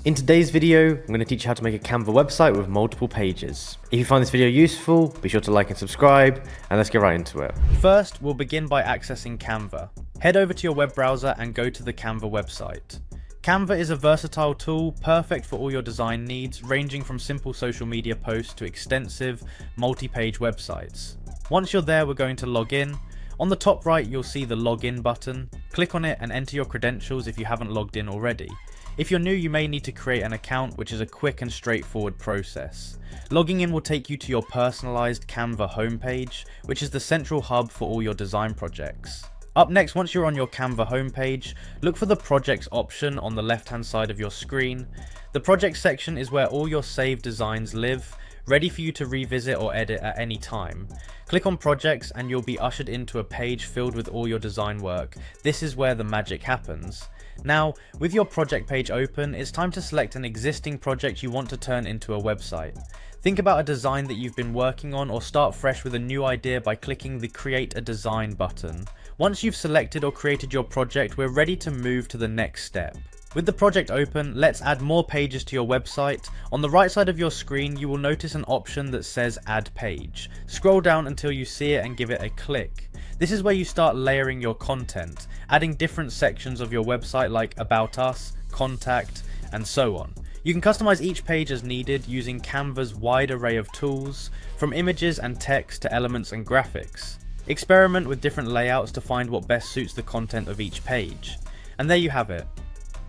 In today's video, I'm going to teach you how to make a Canva website with multiple pages. If you find this video useful, be sure to like and subscribe, and let's get right into it. First, we'll begin by accessing Canva. Head over to your web browser and go to the Canva website. Canva is a versatile tool, perfect for all your design needs, ranging from simple social media posts to extensive, multi-page websites. Once you're there, we're going to log in. On the top right, you'll see the login button. Click on it and enter your credentials if you haven't logged in already. If you're new, you may need to create an account, which is a quick and straightforward process. Logging in will take you to your personalized Canva homepage, which is the central hub for all your design projects. Up next, once you're on your Canva homepage, look for the projects option on the left-hand side of your screen. The projects section is where all your saved designs live, ready for you to revisit or edit at any time. Click on projects and you'll be ushered into a page filled with all your design work. This is where the magic happens. Now, with your project page open, it's time to select an existing project you want to turn into a website. Think about a design that you've been working on, or start fresh with a new idea by clicking the Create a Design button. Once you've selected or created your project, we're ready to move to the next step. With the project open, let's add more pages to your website. On the right side of your screen, you will notice an option that says Add Page. Scroll down until you see it and give it a click. This is where you start layering your content, adding different sections of your website like About Us, Contact, and so on. You can customize each page as needed using Canva's wide array of tools, from images and text to elements and graphics. Experiment with different layouts to find what best suits the content of each page. And there you have it.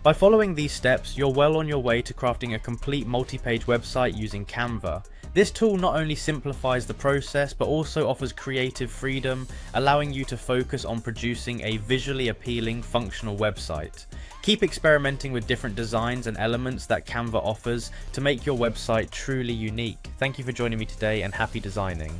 By following these steps, you're well on your way to crafting a complete multi-page website using Canva. This tool not only simplifies the process, but also offers creative freedom, allowing you to focus on producing a visually appealing, functional website. Keep experimenting with different designs and elements that Canva offers to make your website truly unique. Thank you for joining me today, and happy designing.